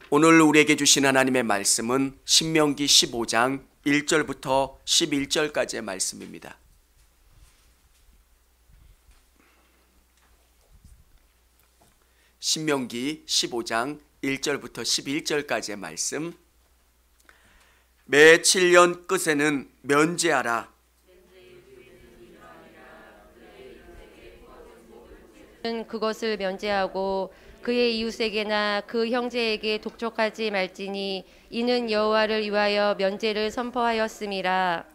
오늘 우리에게 주신 하나님의 말씀은 신명기 15장 1절부터 11절까지의 말씀입니다. 신명기 15장 1절부터 11절까지의 말씀. 매 7년 끝에는 면제하라. 그것을 면제하고 그의 이웃에게나 그 형제에게 독촉하지 말지니 이는 여호와를 위하여 면제를 선포하였음이라.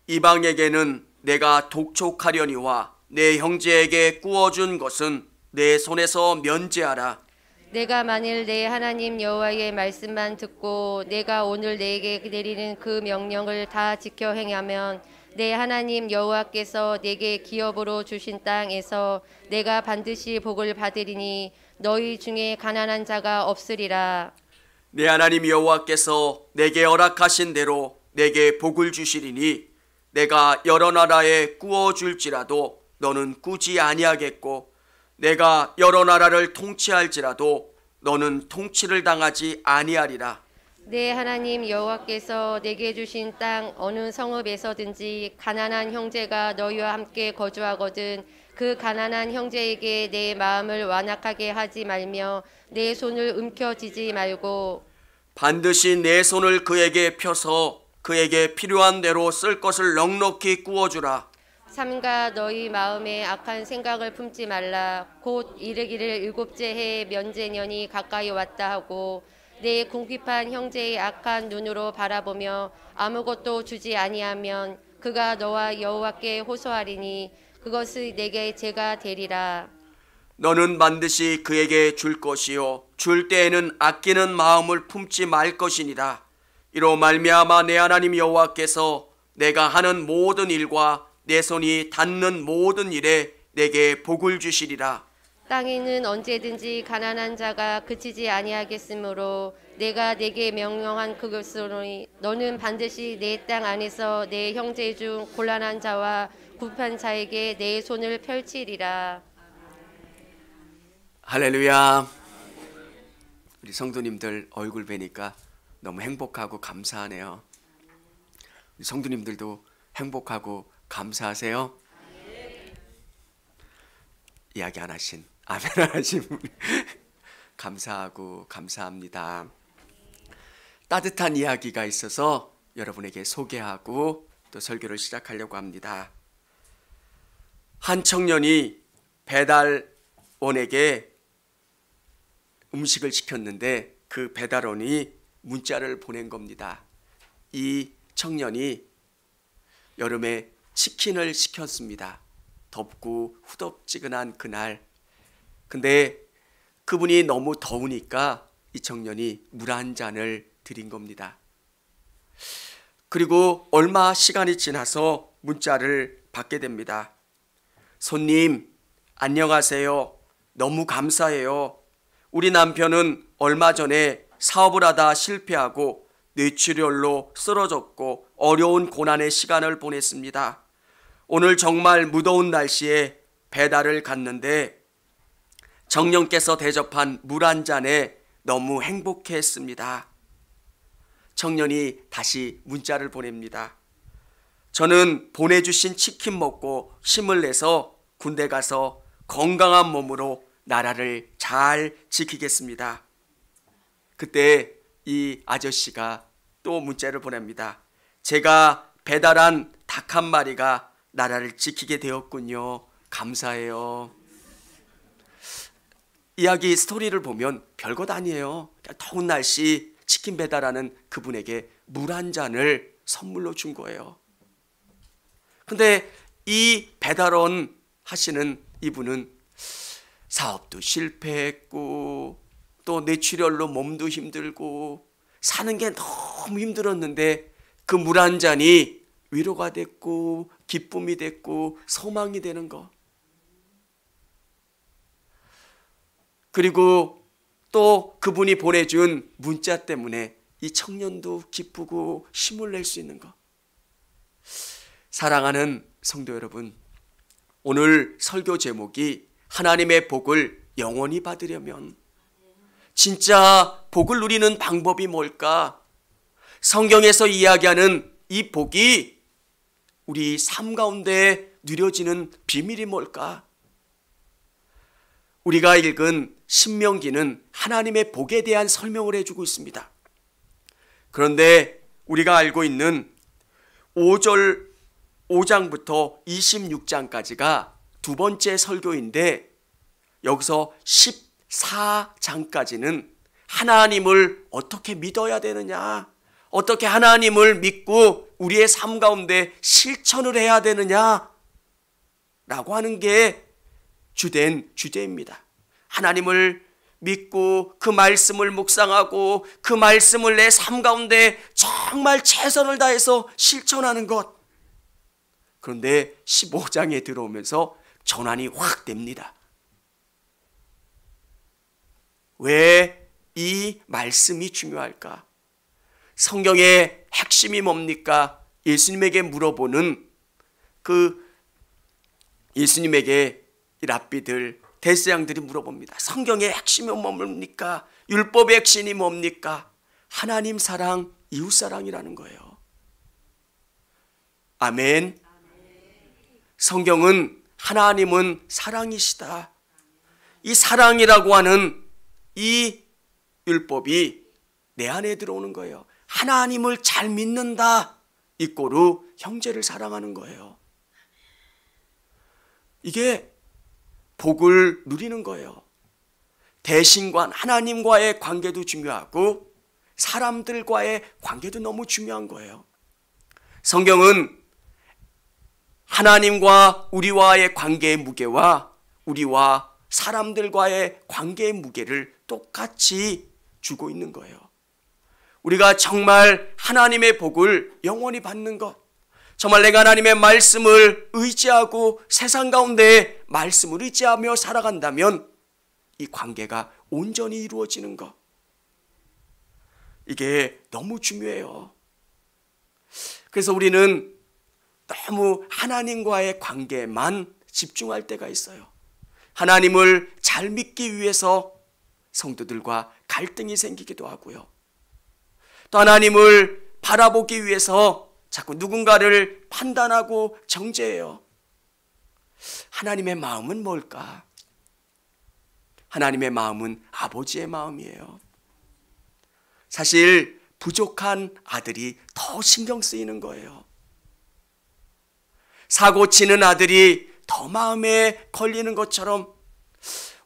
이방에게는 내가 독촉하려니와 내 형제에게 구워준 것은 내 손에서 면제하라. 내가 만일 내 하나님 여호와의 말씀만 듣고 내가 오늘 내게 내리는 그 명령을 다 지켜 행하면 내 하나님 여호와께서 내게 기업으로 주신 땅에서 내가 반드시 복을 받으리니 너희 중에 가난한 자가 없으리라. 내 하나님 여호와께서 내게 허락하신 대로 내게 복을 주시리니 내가 여러 나라에 구워줄지라도 너는 꾸지 아니하겠고 내가 여러 나라를 통치할지라도 너는 통치를 당하지 아니하리라. 내 하나님 여호와께서 내게 주신 땅 어느 성읍에서든지 가난한 형제가 너희와 함께 거주하거든 그 가난한 형제에게 내 마음을 완악하게 하지 말며 내 손을 움켜쥐지 말고 반드시 내 손을 그에게 펴서 그에게 필요한 대로 쓸 것을 넉넉히 구워주라. 삼가 너희 마음에 악한 생각을 품지 말라. 곧 이르기를 일곱째 해 면제년이 가까이 왔다 하고 내 궁핍한 형제의 악한 눈으로 바라보며 아무것도 주지 아니하면 그가 너와 여호와께 호소하리니 그것이 내게 죄가 되리라. 너는 반드시 그에게 줄 것이요 줄 때에는 아끼는 마음을 품지 말 것이니라. 이로 말미암아 내 하나님 여호와께서 내가 하는 모든 일과 내 손이 닿는 모든 일에 내게 복을 주시리라. 땅에는 언제든지 가난한 자가 그치지 아니하겠으므로 내가 내게 명령한 그것으로 너는 반드시 내 땅 안에서 내 형제 중 곤란한 자와 굽한 자에게 내 손을 펼치리라. 할렐루야. 우리 성도님들 얼굴 뵈니까 너무 행복하고 감사하네요. 우리 성도님들도 행복하고 감사하세요? 이야기 안 하신, 아멘 안 하신 분 감사하고 감사합니다. 따뜻한 이야기가 있어서 여러분에게 소개하고 또 설교를 시작하려고 합니다. 한 청년이 배달원에게 음식을 시켰는데 그 배달원이 문자를 보낸 겁니다. 이 청년이 여름에 치킨을 시켰습니다. 덥고 후덥지근한 그날. 근데 그분이 너무 더우니까 이 청년이 물 한 잔을 드린 겁니다. 그리고 얼마 시간이 지나서 문자를 받게 됩니다. 손님, 안녕하세요. 너무 감사해요. 우리 남편은 얼마 전에 사업을 하다 실패하고 뇌출혈로 쓰러졌고 어려운 고난의 시간을 보냈습니다. 오늘 정말 무더운 날씨에 배달을 갔는데 정령께서 대접한 물 한 잔에 너무 행복해했습니다. 청년이 다시 문자를 보냅니다. 저는 보내주신 치킨 먹고 힘을 내서 군대 가서 건강한 몸으로 나라를 잘 지키겠습니다. 그때 이 아저씨가 또 문자를 보냅니다. 제가 배달한 닭 한 마리가 나라를 지키게 되었군요. 감사해요. 이야기 스토리를 보면 별것 아니에요. 더운 날씨 치킨 배달하는 그분에게 물 한 잔을 선물로 준 거예요. 근데 이 배달원 하시는 이분은 사업도 실패했고 또 뇌출혈로 몸도 힘들고 사는 게 너무 힘들었는데 그 물 한 잔이 위로가 됐고 기쁨이 됐고 소망이 되는 거. 그리고 또 그분이 보내준 문자 때문에 이 청년도 기쁘고 힘을 낼 수 있는 것. 사랑하는 성도 여러분, 오늘 설교 제목이 하나님의 복을 영원히 받으려면 진짜 복을 누리는 방법이 뭘까? 성경에서 이야기하는 이 복이 우리 삶 가운데 누려지는 비밀이 뭘까? 우리가 읽은 신명기는 하나님의 복에 대한 설명을 해주고 있습니다. 그런데 우리가 알고 있는 5장부터 26장까지가 두 번째 설교인데, 여기서 14장까지는 하나님을 어떻게 믿어야 되느냐, 어떻게 하나님을 믿고 우리의 삶 가운데 실천을 해야 되느냐 라고 하는 게 주된 주제입니다. 하나님을 믿고 그 말씀을 묵상하고 그 말씀을 내 삶 가운데 정말 최선을 다해서 실천하는 것. 그런데 15장에 들어오면서 전환이 확 됩니다. 왜 이 말씀이 중요할까? 성경의 핵심이 뭡니까? 예수님에게 물어보는 예수님에게 이 랍비들, 대제사장들이 물어봅니다. 성경의 핵심이 뭡니까? 율법의 핵심이 뭡니까? 하나님 사랑, 이웃 사랑이라는 거예요. 아멘. 성경은 하나님은 사랑이시다. 이 사랑이라고 하는 이 율법이 내 안에 들어오는 거예요. 하나님을 잘 믿는다. 이꼬르 형제를 사랑하는 거예요. 이게 복을 누리는 거예요. 대신관, 하나님과의 관계도 중요하고 사람들과의 관계도 너무 중요한 거예요. 성경은 하나님과 우리와의 관계의 무게와 우리와 사람들과의 관계의 무게를 똑같이 주고 있는 거예요. 우리가 정말 하나님의 복을 영원히 받는 것, 정말 내가 하나님의 말씀을 의지하고 세상 가운데 말씀을 의지하며 살아간다면 이 관계가 온전히 이루어지는 것, 이게 너무 중요해요. 그래서 우리는 너무 하나님과의 관계에만 집중할 때가 있어요. 하나님을 잘 믿기 위해서 성도들과 갈등이 생기기도 하고요. 또 하나님을 바라보기 위해서 자꾸 누군가를 판단하고 정죄해요. 하나님의 마음은 뭘까? 하나님의 마음은 아버지의 마음이에요. 사실 부족한 아들이 더 신경 쓰이는 거예요. 사고 치는 아들이 더 마음에 걸리는 것처럼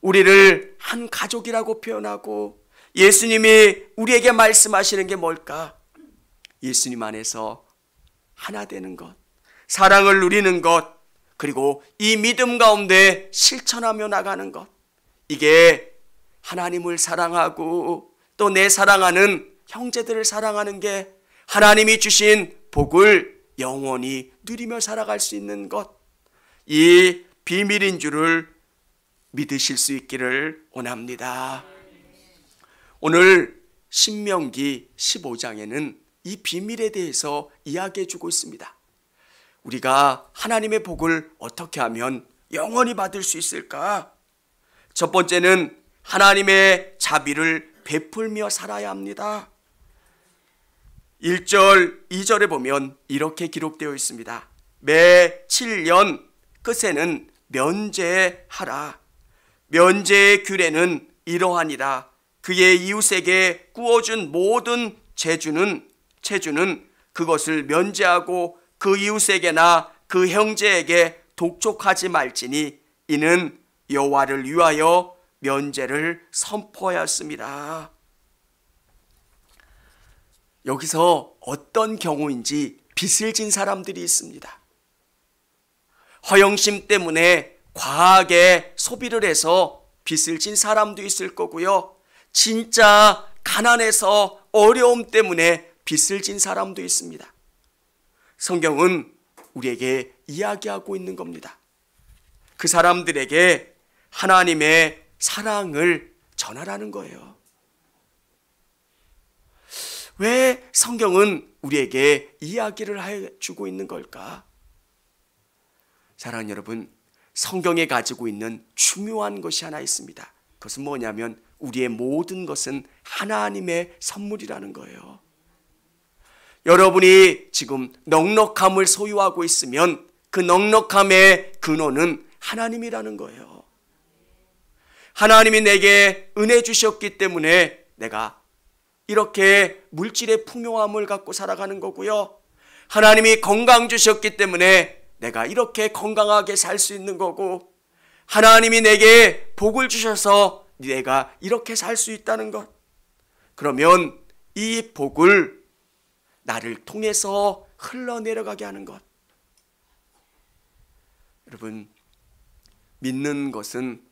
우리를 한 가족이라고 표현하고, 예수님이 우리에게 말씀하시는 게 뭘까? 예수님 안에서 하나 되는 것, 사랑을 누리는 것, 그리고 이 믿음 가운데 실천하며 나가는 것, 이게 하나님을 사랑하고 또 내 사랑하는 형제들을 사랑하는 게 하나님이 주신 복을 영원히 누리며 살아갈 수 있는 것, 이 비밀인 줄을 믿으실 수 있기를 원합니다. 오늘 신명기 15장에는 이 비밀에 대해서 이야기해 주고 있습니다. 우리가 하나님의 복을 어떻게 하면 영원히 받을 수 있을까? 첫 번째는 하나님의 자비를 베풀며 살아야 합니다. 1절, 2절에 보면 이렇게 기록되어 있습니다. 매 7년 끝에는 면제하라. 면제의 규례는 이러하니라. 그의 이웃에게 구워준 모든 체주는 그것을 면제하고 그 이웃에게나 그 형제에게 독촉하지 말지니 이는 여호와를 위하여 면제를 선포하였습니다. 여기서 어떤 경우인지 빚을 진 사람들이 있습니다. 허영심 때문에 과하게 소비를 해서 빚을 진 사람도 있을 거고요. 진짜 가난해서 어려움 때문에 빚을 진 사람도 있습니다. 성경은 우리에게 이야기하고 있는 겁니다. 그 사람들에게 하나님의 사랑을 전하라는 거예요. 왜 성경은 우리에게 이야기를 해주고 있는 걸까? 사랑하는 여러분, 성경에 가지고 있는 중요한 것이 하나 있습니다. 그것은 뭐냐면 우리의 모든 것은 하나님의 선물이라는 거예요. 여러분이 지금 넉넉함을 소유하고 있으면 그 넉넉함의 근원은 하나님이라는 거예요. 하나님이 내게 은혜 주셨기 때문에 내가 이렇게 물질의 풍요함을 갖고 살아가는 거고요. 하나님이 건강 주셨기 때문에 내가 이렇게 건강하게 살 수 있는 거고, 하나님이 내게 복을 주셔서 내가 이렇게 살 수 있다는 것. 그러면 이 복을 나를 통해서 흘러내려가게 하는 것. 여러분, 믿는 것은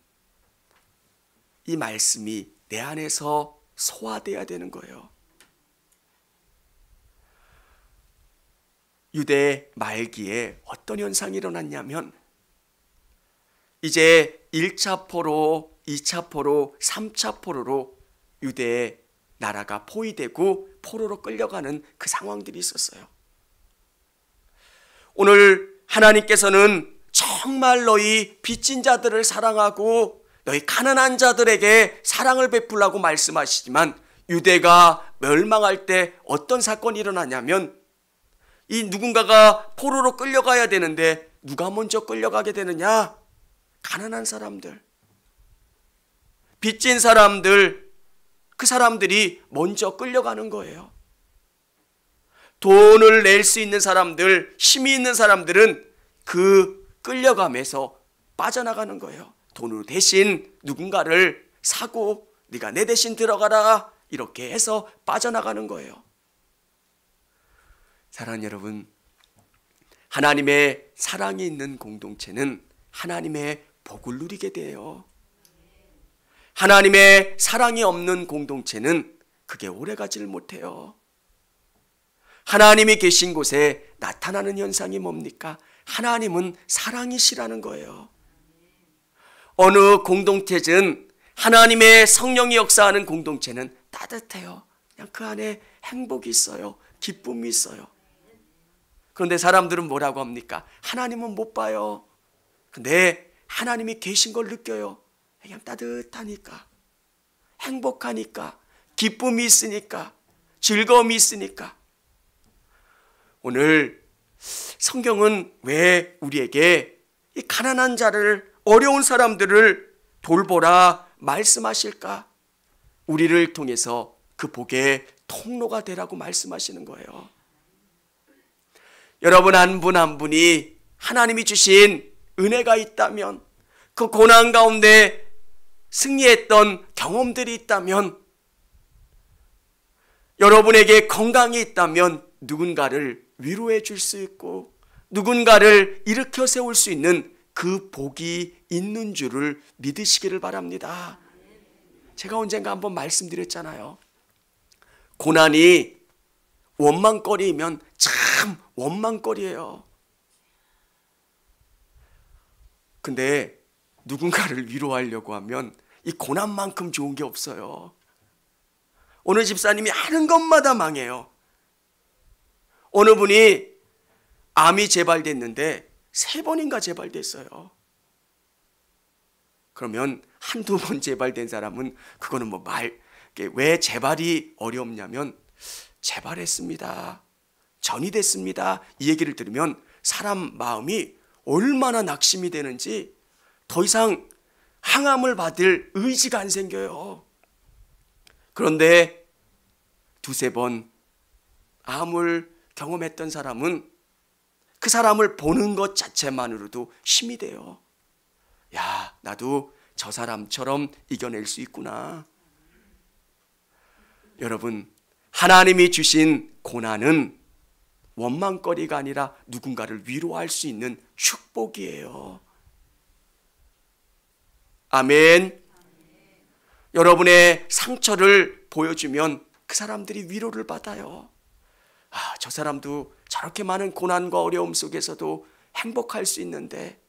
이 말씀이 내 안에서 소화돼야 되는 거예요. 유대 말기에 어떤 현상이 일어났냐면, 이제 1차 포로, 2차 포로, 3차 포로로 유대의 나라가 포위되고 포로로 끌려가는 그 상황들이 있었어요. 오늘 하나님께서는 정말 너희 빚진 자들을 사랑하고 너희 가난한 자들에게 사랑을 베풀라고 말씀하시지만, 유대가 멸망할 때 어떤 사건이 일어나냐면, 이 누군가가 포로로 끌려가야 되는데 누가 먼저 끌려가게 되느냐? 가난한 사람들, 빚진 사람들, 그 사람들이 먼저 끌려가는 거예요. 돈을 낼 수 있는 사람들, 힘이 있는 사람들은 그 끌려감에서 빠져나가는 거예요. 돈으로 대신 누군가를 사고 네가 내 대신 들어가라, 이렇게 해서 빠져나가는 거예요. 사랑하는 여러분, 하나님의 사랑이 있는 공동체는 하나님의 복을 누리게 돼요. 하나님의 사랑이 없는 공동체는 그게 오래가지를 못해요. 하나님이 계신 곳에 나타나는 현상이 뭡니까? 하나님은 사랑이시라는 거예요. 어느 공동체든 하나님의 성령이 역사하는 공동체는 따뜻해요. 그냥 그 안에 행복이 있어요. 기쁨이 있어요. 그런데 사람들은 뭐라고 합니까? 하나님은 못 봐요. 근데 하나님이 계신 걸 느껴요. 그냥 따뜻하니까, 행복하니까, 기쁨이 있으니까, 즐거움이 있으니까. 오늘 성경은 왜 우리에게 이 가난한 자를, 어려운 사람들을 돌보라 말씀하실까? 우리를 통해서 그 복의 통로가 되라고 말씀하시는 거예요. 여러분, 한 분 한 분이 하나님이 주신 은혜가 있다면, 그 고난 가운데 승리했던 경험들이 있다면, 여러분에게 건강이 있다면 누군가를 위로해 줄 수 있고 누군가를 일으켜 세울 수 있는 그 복이 있는 줄을 믿으시기를 바랍니다. 제가 언젠가 한번 말씀드렸잖아요. 고난이 원망거리면 참 원망거리예요. 근데 누군가를 위로하려고 하면 이 고난만큼 좋은 게 없어요. 어느 집사님이 하는 것마다 망해요. 어느 분이 암이 재발됐는데 3번인가 재발됐어요. 그러면 한두 번 재발된 사람은 그거는 왜 재발이 어렵냐면, 재발했습니다, 전이 됐습니다, 이 얘기를 들으면 사람 마음이 얼마나 낙심이 되는지 더 이상 항암을 받을 의지가 안 생겨요. 그런데 2-3번 암을 경험했던 사람은 그 사람을 보는 것 자체만으로도 힘이 돼요. 야, 나도 저 사람처럼 이겨낼 수 있구나. 여러분, 하나님이 주신 고난은 원망거리가 아니라 누군가를 위로할 수 있는 축복이에요. 아멘. 여러분의 상처를 보여주면 그 사람들이 위로를 받아요. 아, 저 사람도 저렇게 많은 고난과 어려움 속에서도 행복할 수 있는데,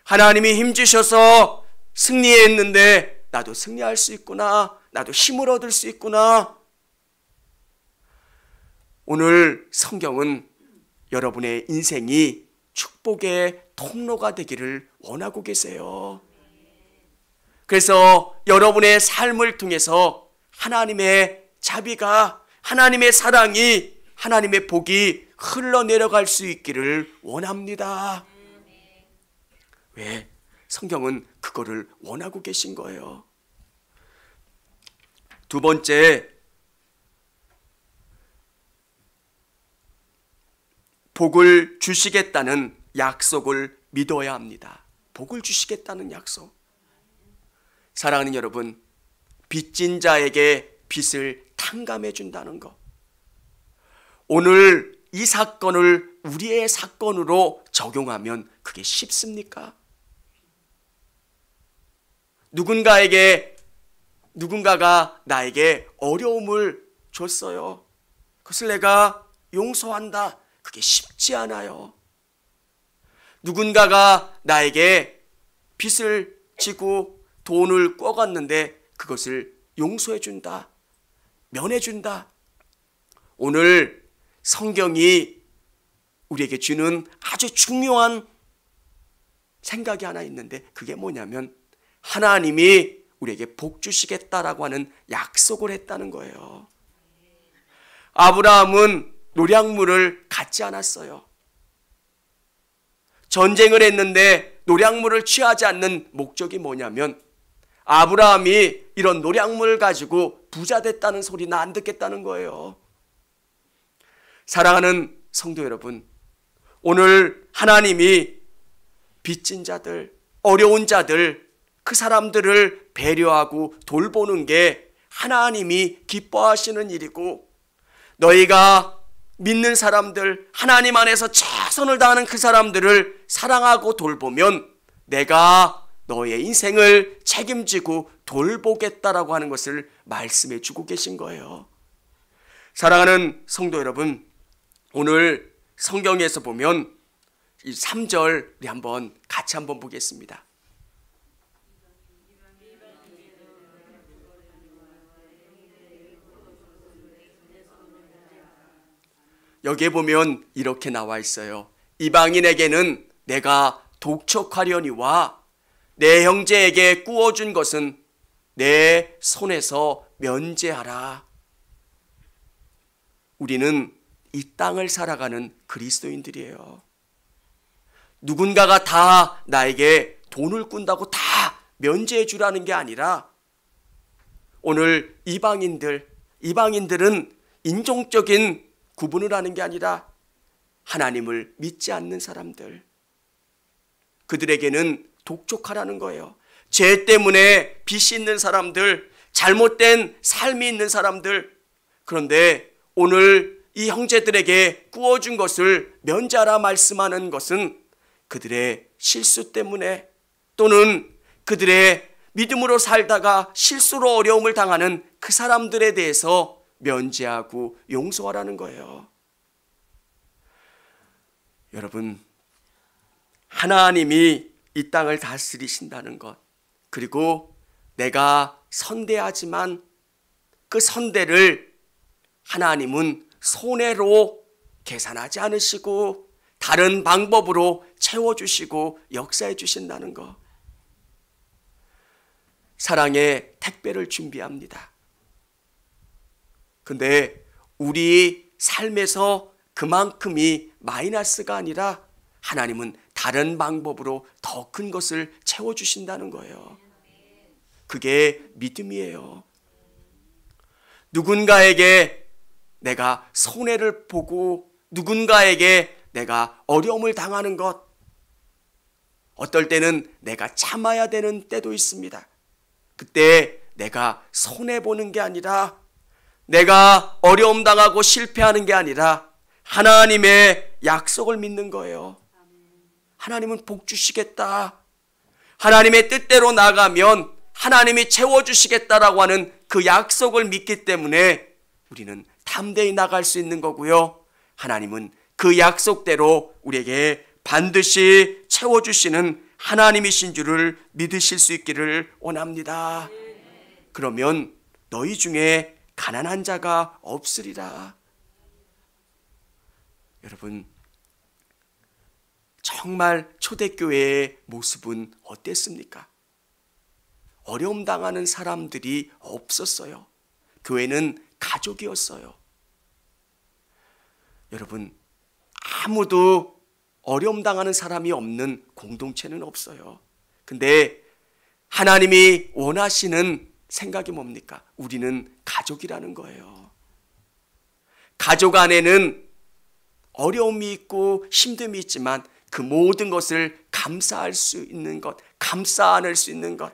하나님이 힘주셔서 승리했는데 나도 승리할 수 있구나, 나도 힘을 얻을 수 있구나. 오늘 성경은 여러분의 인생이 축복의 통로가 되기를 원하고 계세요. 그래서 여러분의 삶을 통해서 하나님의 자비가, 하나님의 사랑이, 하나님의 복이 흘러내려갈 수 있기를 원합니다. 왜? 성경은 그거를 원하고 계신 거예요. 두 번째, 복을 주시겠다는 약속을 믿어야 합니다. 복을 주시겠다는 약속. 사랑하는 여러분, 빚진 자에게 빚을 탕감해 준다는 것. 오늘 이 사건을 우리의 사건으로 적용하면 그게 쉽습니까? 누군가가 나에게 어려움을 줬어요. 그것을 내가 용서한다. 그게 쉽지 않아요. 누군가가 나에게 빚을 지고 돈을 꿔갔는데 그것을 용서해준다. 면해준다. 오늘 성경이 우리에게 주는 아주 중요한 생각이 하나 있는데 그게 뭐냐면 하나님이 우리에게 복 주시겠다라고 하는 약속을 했다는 거예요. 아브라함은 노략물을 갖지 않았어요. 전쟁을 했는데 노략물을 취하지 않는 목적이 뭐냐면 아브라함이 이런 노략물을 가지고 부자 됐다는 소리는 안 듣겠다는 거예요. 사랑하는 성도 여러분, 오늘 하나님이 빚진 자들, 어려운 자들, 그 사람들을 배려하고 돌보는 게 하나님이 기뻐하시는 일이고, 너희가 믿는 사람들, 하나님 안에서 최선을 다하는 그 사람들을 사랑하고 돌보면 내가 너의 인생을 책임지고 돌보겠다라고 하는 것을 말씀해 주고 계신 거예요. 사랑하는 성도 여러분, 오늘 성경에서 보면 이 3절 우리 같이 한번 보겠습니다. 여기에 보면 이렇게 나와 있어요. 이방인에게는 내가 독촉하려니와 내 형제에게 꾸어준 것은 내 손에서 면제하라. 우리는 이 땅을 살아가는 그리스도인들이에요. 누군가가 다 나에게 돈을 꾼다고 다 면제해 주라는 게 아니라 오늘 이방인들은 인종적인 구분을 하는 게 아니라 하나님을 믿지 않는 사람들, 그들에게는 독촉하라는 거예요. 죄 때문에 빚이 있는 사람들, 잘못된 삶이 있는 사람들, 그런데 오늘 이 형제들에게 꾸어준 것을 면제하라 말씀하는 것은 그들의 실수 때문에 또는 그들의 믿음으로 살다가 실수로 어려움을 당하는 그 사람들에 대해서 면제하고 용서하라는 거예요. 여러분, 하나님이 이 땅을 다스리신다는 것, 그리고 내가 선대하지만 그 선대를 하나님은 손해로 계산하지 않으시고 다른 방법으로 채워주시고 역사해 주신다는 것. 사랑의 택배를 준비합니다. 근데 우리 삶에서 그만큼이 마이너스가 아니라 하나님은 다른 방법으로 더 큰 것을 채워주신다는 거예요. 그게 믿음이에요. 누군가에게 내가 손해를 보고 누군가에게 내가 어려움을 당하는 것, 어떨 때는 내가 참아야 되는 때도 있습니다. 그때 내가 손해보는 게 아니라, 내가 어려움 당하고 실패하는 게 아니라 하나님의 약속을 믿는 거예요. 하나님은 복 주시겠다. 하나님의 뜻대로 나가면 하나님이 채워주시겠다라고 하는 그 약속을 믿기 때문에 우리는 담대히 나갈 수 있는 거고요. 하나님은 그 약속대로 우리에게 반드시 채워주시는 하나님이신 줄을 믿으실 수 있기를 원합니다. 그러면 너희 중에 가난한 자가 없으리라. 여러분, 정말 초대교회의 모습은 어땠습니까? 어려움 당하는 사람들이 없었어요. 교회는 가족이었어요. 여러분, 아무도 어려움 당하는 사람이 없는 공동체는 없어요. 근데 하나님이 원하시는 생각이 뭡니까? 우리는 가족이라는 거예요. 가족 안에는 어려움이 있고 힘듦이 있지만 그 모든 것을 감사할 수 있는 것, 감싸 안을 수 있는 것.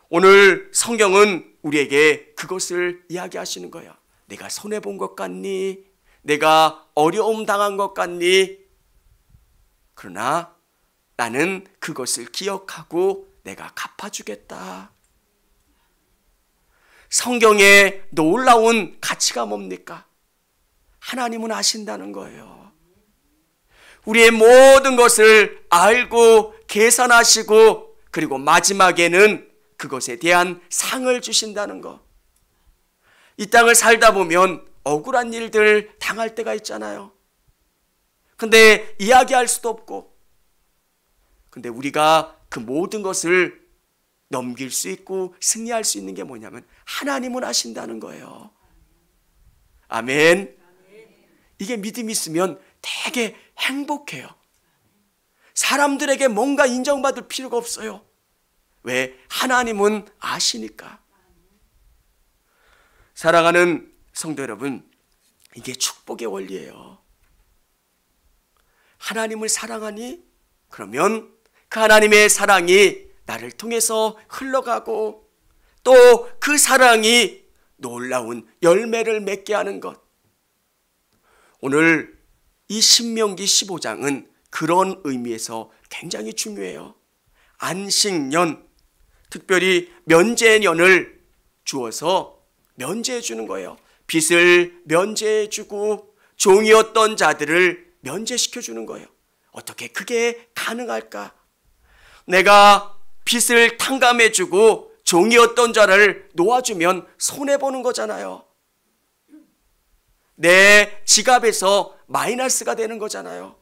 오늘 성경은 우리에게 그것을 이야기하시는 거예요. 내가 손해본 것 같니? 내가 어려움 당한 것 같니? 그러나 나는 그것을 기억하고 내가 갚아주겠다. 성경의 놀라운 가치가 뭡니까? 하나님은 아신다는 거예요. 우리의 모든 것을 알고 계산하시고 그리고 마지막에는 그것에 대한 상을 주신다는 것. 이 땅을 살다 보면 억울한 일들 당할 때가 있잖아요. 근데 이야기할 수도 없고, 근데 우리가 그 모든 것을 넘길 수 있고 승리할 수 있는 게 뭐냐면 하나님은 아신다는 거예요. 아멘. 이게 믿음이 있으면 되게 행복해요. 사람들에게 뭔가 인정받을 필요가 없어요. 왜? 하나님은 아시니까. 사랑하는 성도 여러분, 이게 축복의 원리예요. 하나님을 사랑하니? 그러면 그 하나님의 사랑이 나를 통해서 흘러가고 또 그 사랑이 놀라운 열매를 맺게 하는 것. 오늘 이 신명기 15장은 그런 의미에서 굉장히 중요해요. 안식년, 특별히 면제년을 주어서 면제해 주는 거예요. 빚을 면제해 주고 종이었던 자들을 면제시켜 주는 거예요. 어떻게 그게 가능할까? 내가 빚을 탕감해 주고 종이었던 자를 놓아주면 손해보는 거잖아요. 내 지갑에서 마이너스가 되는 거잖아요.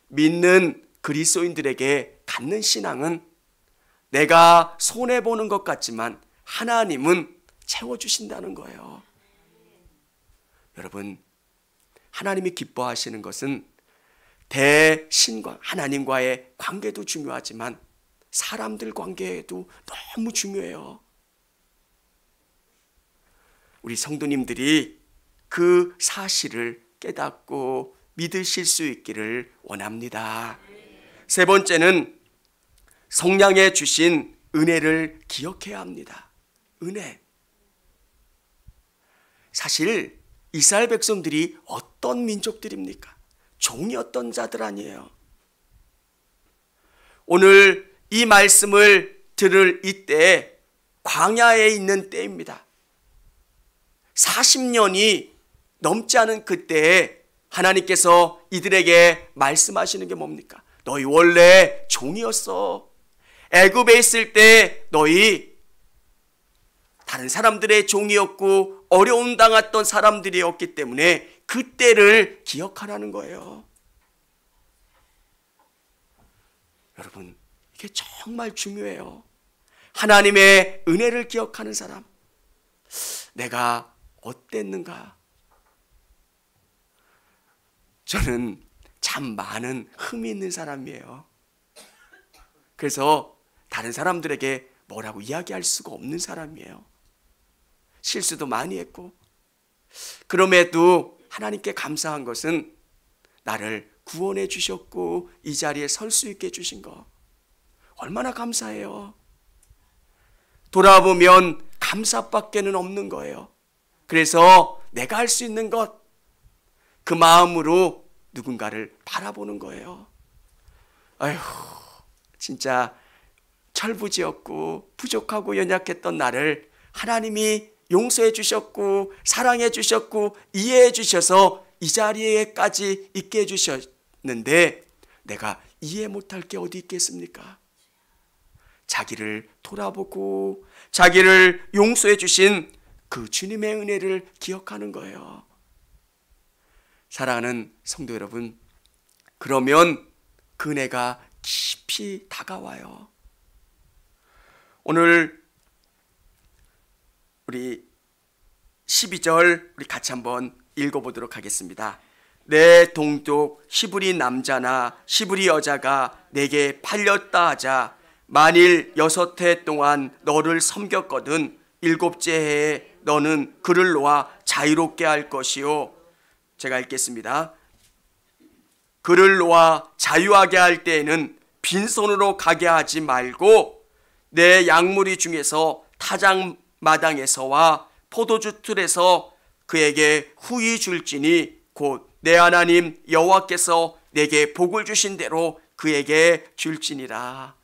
믿는 그리스도인들에게 갖는 신앙은 내가 손해보는 것 같지만 하나님은 채워주신다는 거예요. 여러분, 하나님이 기뻐하시는 것은 대신과 하나님과의 관계도 중요하지만 사람들 관계에도 너무 중요해요. 우리 성도님들이 그 사실을 깨닫고 믿으실 수 있기를 원합니다. 세 번째는 성령에 주신 은혜를 기억해야 합니다. 은혜. 사실 이스라엘 백성들이 어떤 민족들입니까? 종이었던 자들 아니에요. 오늘 이 말씀을 들을 이때 광야에 있는 때입니다. 40년이 넘지 않은 그때에 하나님께서 이들에게 말씀하시는 게 뭡니까? 너희 원래 종이었어. 애굽에 있을 때 너희 다른 사람들의 종이었고 어려움 당했던 사람들이었기 때문에 그때를 기억하라는 거예요. 여러분, 이게 정말 중요해요. 하나님의 은혜를 기억하는 사람. 내가 어땠는가? 저는 참 많은 흠이 있는 사람이에요. 그래서 다른 사람들에게 뭐라고 이야기할 수가 없는 사람이에요. 실수도 많이 했고, 그럼에도 하나님께 감사한 것은 나를 구원해 주셨고 이 자리에 설 수 있게 해주신 거 얼마나 감사해요. 돌아보면 감사밖에는 없는 거예요. 그래서 내가 할 수 있는 것, 그 마음으로 누군가를 바라보는 거예요. 아휴, 진짜 철부지였고 부족하고 연약했던 나를 하나님이 용서해 주셨고 사랑해 주셨고 이해해 주셔서 이 자리에까지 있게 해주셨는데 내가 이해 못할 게 어디 있겠습니까? 자기를 돌아보고 자기를 용서해 주신 그 주님의 은혜를 기억하는 거예요. 사랑하는 성도 여러분, 그러면 그 은혜가 깊이 다가와요. 오늘 우리 12절 우리 같이 한번 읽어보도록 하겠습니다. 내 동족 히브리 남자나 히브리 여자가 내게 팔렸다 하자 만일 6해 동안 너를 섬겼거든 7째 해에 너는 그를 놓아 자유롭게 할 것이요. 제가 읽겠습니다. 그를 놓아 자유하게 할 때에는 빈손으로 가게 하지 말고 내 양무리 중에서 타작마당에서와 포도주 틀에서 그에게 후히 줄지니 곧 내 하나님 여호와께서 내게 복을 주신 대로 그에게 줄지니라.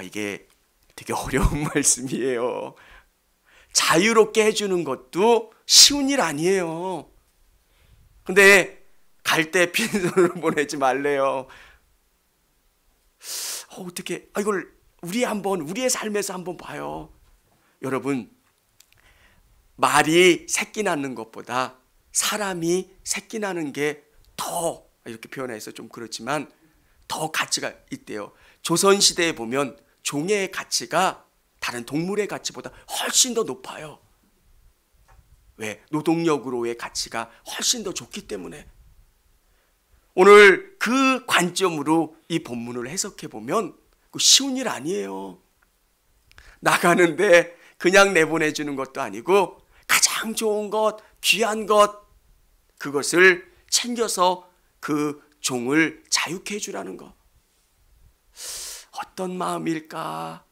이게 되게 어려운 말씀이에요. 자유롭게 해주는 것도 쉬운 일 아니에요. 근데 갈 때 빈손으로 보내지 말래요. 어떻게 이걸 우리의 삶에서 한번 봐요. 여러분, 말이 새끼 낳는 것보다 사람이 새끼 낳는 게 더, 이렇게 표현해서 좀 그렇지만 더 가치가 있대요. 조선시대에 보면 종의 가치가 다른 동물의 가치보다 훨씬 더 높아요. 왜? 노동력으로의 가치가 훨씬 더 좋기 때문에. 오늘 그 관점으로 이 본문을 해석해 보면 쉬운 일 아니에요. 나가는데 그냥 내보내주는 것도 아니고 가장 좋은 것, 귀한 것, 그것을 챙겨서 그 종을 자유케 해주라는 것. 어떤 마음일까?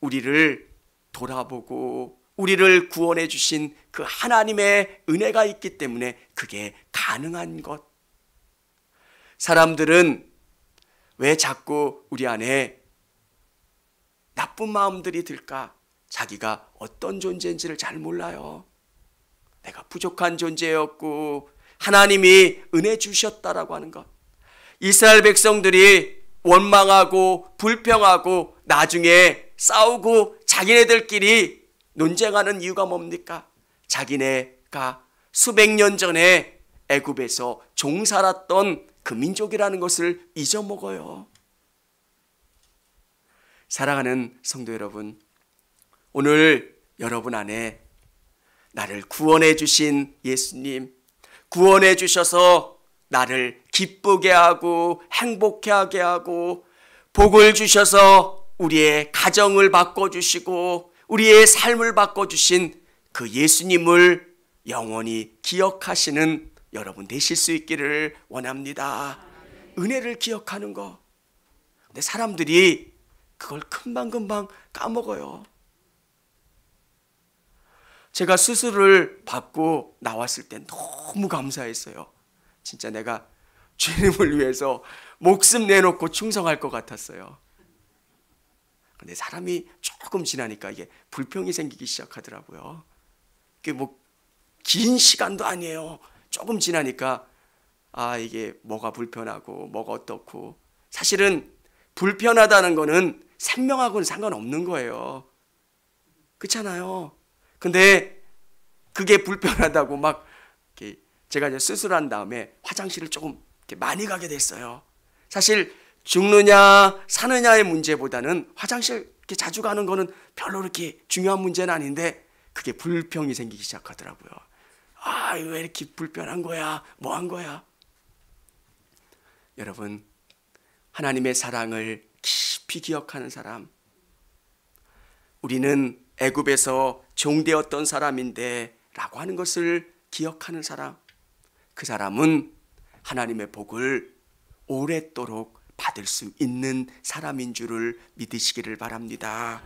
우리를 돌아보고 우리를 구원해 주신 그 하나님의 은혜가 있기 때문에 그게 가능한 것. 사람들은 왜 자꾸 우리 안에 나쁜 마음들이 들까? 자기가 어떤 존재인지를 잘 몰라요. 내가 부족한 존재였고 하나님이 은혜 주셨다라고 하는 것. 이스라엘 백성들이 원망하고 불평하고 나중에 싸우고 자기네들끼리 논쟁하는 이유가 뭡니까? 자기네가 수백 년 전에 애굽에서 종 살았던 그 민족이라는 것을 잊어먹어요. 사랑하는 성도 여러분, 오늘 여러분 안에 나를 구원해 주신 예수님, 구원해 주셔서 나를 기쁘게 하고 행복해 하게 하고 복을 주셔서 우리의 가정을 바꿔주시고 우리의 삶을 바꿔주신 그 예수님을 영원히 기억하시는 여러분 되실 수 있기를 원합니다. 은혜를 기억하는 거. 근데 사람들이 그걸 금방금방 까먹어요. 제가 수술을 받고 나왔을 때 너무 감사했어요. 진짜 내가 주님을 위해서 목숨 내놓고 충성할 것 같았어요. 근데 사람이 조금 지나니까 이게 불평이 생기기 시작하더라고요. 그게 긴 시간도 아니에요. 조금 지나니까 이게 뭐가 불편하고 뭐가 어떻고. 사실은 불편하다는 거는 생명하고는 상관없는 거예요. 그렇잖아요. 근데 그게 불편하다고 막 제가 이제 수술한 다음에 화장실을 조금 많이 가게 됐어요. 사실 죽느냐 사느냐의 문제보다는 화장실 이렇게 자주 가는 거는 별로 그렇게 중요한 문제는 아닌데 그게 불평이 생기기 시작하더라고요. 왜 이렇게 불편한 거야? 뭐 한 거야? 여러분, 하나님의 사랑을 깊이 기억하는 사람, 우리는 애굽에서 종되었던 사람인데 라고 하는 것을 기억하는 사람, 그 사람은 하나님의 복을 오랫도록 받을 수 있는 사람인 줄을 믿으시기를 바랍니다.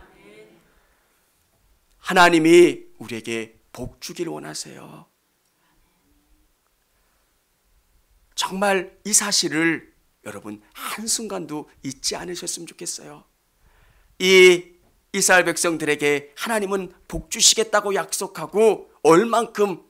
하나님이 우리에게 복 주기를 원하세요. 정말 이 사실을 여러분 한순간도 잊지 않으셨으면 좋겠어요. 이 이스라엘 백성들에게 하나님은 복 주시겠다고 약속하고 얼만큼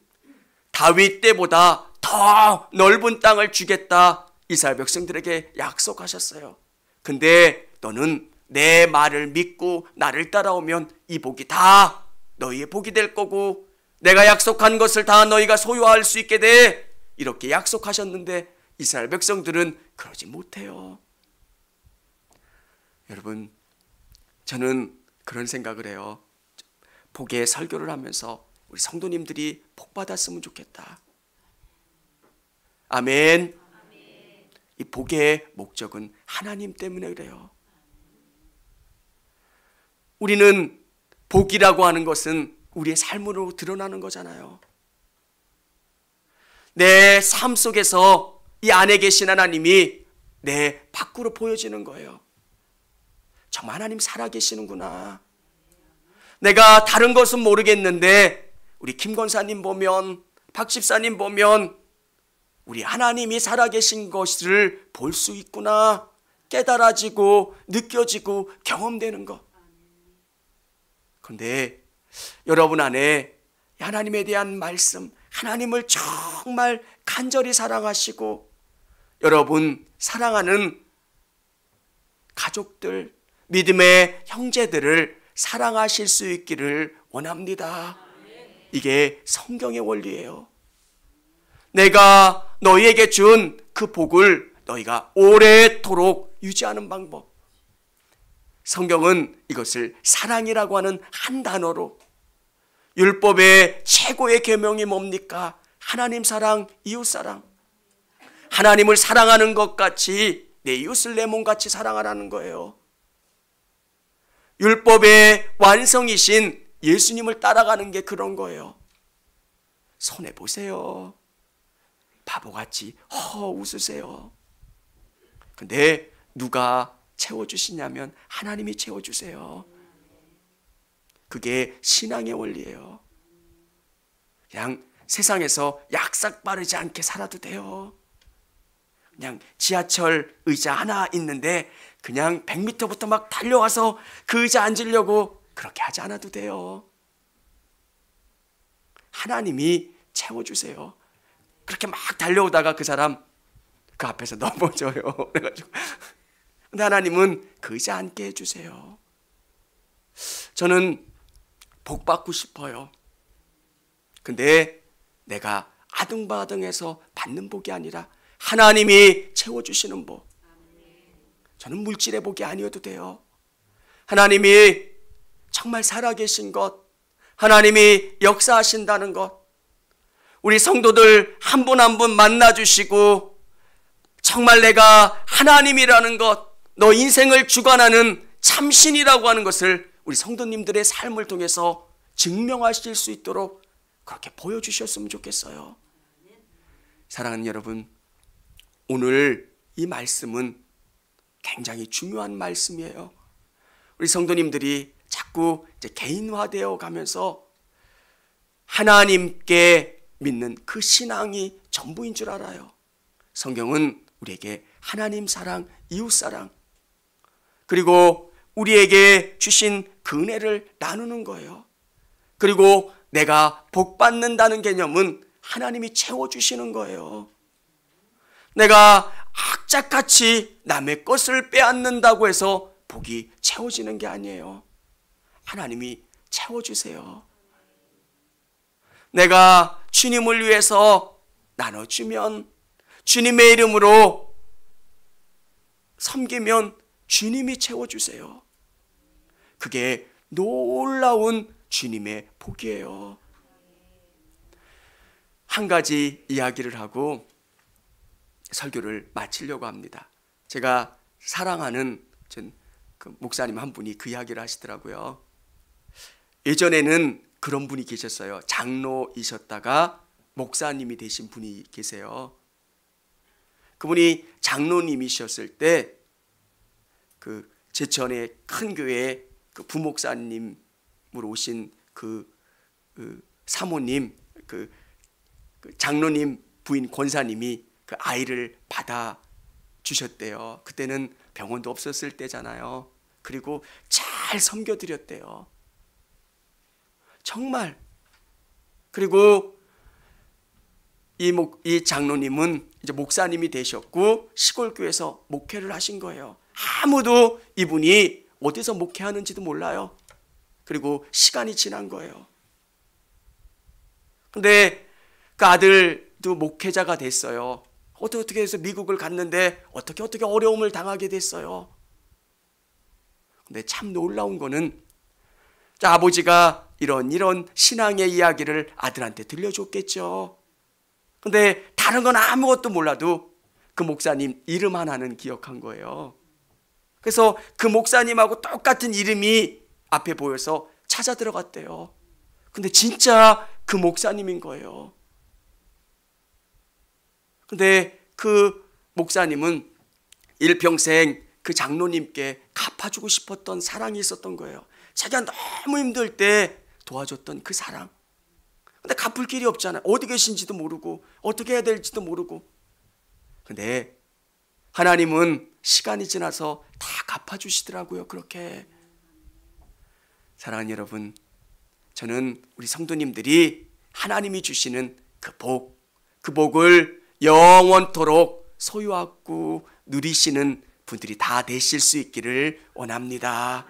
다윗 때보다 더 넓은 땅을 주겠다 이스라엘 백성들에게 약속하셨어요. 근데 너는 내 말을 믿고 나를 따라오면 이 복이 다 너희의 복이 될 거고 내가 약속한 것을 다 너희가 소유할 수 있게 돼. 이렇게 약속하셨는데 이스라엘 백성들은 그러지 못해요. 여러분, 저는 그런 생각을 해요. 복의 설교를 하면서 우리 성도님들이 복 받았으면 좋겠다. 아멘. 이 복의 목적은 하나님 때문에 그래요. 우리는 복이라고 하는 것은 우리의 삶으로 드러나는 거잖아요. 내 삶 속에서 이 안에 계신 하나님이 내 밖으로 보여지는 거예요. 정말 하나님 살아계시는구나. 내가 다른 것은 모르겠는데 우리 김 권사님 보면, 박 집사님 보면 우리 하나님이 살아계신 것을 볼 수 있구나 깨달아지고 느껴지고 경험되는 것. 그런데 여러분 안에 하나님에 대한 말씀, 하나님을 정말 간절히 사랑하시고 여러분 사랑하는 가족들, 믿음의 형제들을 사랑하실 수 있기를 원합니다. 이게 성경의 원리예요. 내가 너희에게 준 그 복을 너희가 오래도록 유지하는 방법. 성경은 이것을 사랑이라고 하는 한 단어로, 율법의 최고의 계명이 뭡니까? 하나님 사랑, 이웃 사랑. 하나님을 사랑하는 것 같이 내 이웃을 내 몸같이 사랑하라는 거예요. 율법의 완성이신 예수님을 따라가는 게 그런 거예요. 손해보세요. 바보같이 웃으세요. 근데 누가 채워주시냐면 하나님이 채워주세요. 그게 신앙의 원리예요. 그냥 세상에서 약삭 빠르지 않게 살아도 돼요. 그냥 지하철 의자 하나 있는데 그냥 100m부터 막 달려와서 그 의자 앉으려고 그렇게 하지 않아도 돼요. 하나님이 채워주세요. 그렇게 막 달려오다가 그 사람 그 앞에서 넘어져요. 그래가지고 근데 하나님은 그 의자 앉게 해주세요. 저는 복 받고 싶어요. 근데 내가 아등바등해서 받는 복이 아니라 하나님이 채워주시는 복. 저는 물질의 복이 아니어도 돼요. 하나님이 정말 살아계신 것, 하나님이 역사하신다는 것, 우리 성도들 한 분 한 분 만나주시고 정말 내가 하나님이라는 것, 너 인생을 주관하는 참신이라고 하는 것을 우리 성도님들의 삶을 통해서 증명하실 수 있도록 그렇게 보여주셨으면 좋겠어요. 사랑하는 여러분, 오늘 이 말씀은 굉장히 중요한 말씀이에요. 우리 성도님들이 자꾸 이제 개인화되어 가면서 하나님께 믿는 그 신앙이 전부인 줄 알아요. 성경은 우리에게 하나님 사랑, 이웃 사랑, 그리고 우리에게 주신 그 은혜를 나누는 거예요. 그리고 내가 복 받는다는 개념은 하나님이 채워주시는 거예요. 내가 악착같이 남의 것을 빼앗는다고 해서 복이 채워지는 게 아니에요. 하나님이 채워주세요. 내가 주님을 위해서 나눠주면, 주님의 이름으로 섬기면 주님이 채워주세요. 그게 놀라운 주님의 복이에요. 한 가지 이야기를 하고 설교를 마치려고 합니다. 제가 사랑하는 그 목사님 한 분이 그 이야기를 하시더라고요. 예전에는 그런 분이 계셨어요. 장로이셨다가 목사님이 되신 분이 계세요. 그분이 장로님이셨을 때 그 제천의 큰 교회에 그 부목사님으로 오신 그 사모님, 그 장로님 부인 권사님이 그 아이를 받아 주셨대요. 그때는 병원도 없었을 때잖아요. 그리고 잘 섬겨드렸대요. 정말. 그리고 이 장로님은 이제 목사님이 되셨고 시골교회에서 목회를 하신 거예요. 아무도 이분이 어디서 목회하는지도 몰라요. 그리고 시간이 지난 거예요. 근데 그 아들도 목회자가 됐어요. 어떻게 해서 미국을 갔는데 어떻게 어려움을 당하게 됐어요. 근데 참 놀라운 거는 자, 아버지가 이런 신앙의 이야기를 아들한테 들려줬겠죠. 근데 다른 건 아무것도 몰라도 그 목사님 이름 하나는 기억한 거예요. 그래서 그 목사님하고 똑같은 이름이 앞에 보여서 찾아 들어갔대요. 근데 진짜 그 목사님인 거예요. 근데 그 목사님은 일평생 그 장로님께 갚아주고 싶었던 사랑이 있었던 거예요. 자기가 너무 힘들 때 도와줬던 그 사랑. 근데 갚을 길이 없잖아요. 어디 계신지도 모르고 어떻게 해야 될지도 모르고. 근데 하나님은 시간이 지나서 다 갚아주시더라고요. 그렇게. 사랑하는 여러분, 저는 우리 성도님들이 하나님이 주시는 그 복을 영원토록 소유하고 누리시는 분들이 다 되실 수 있기를 원합니다.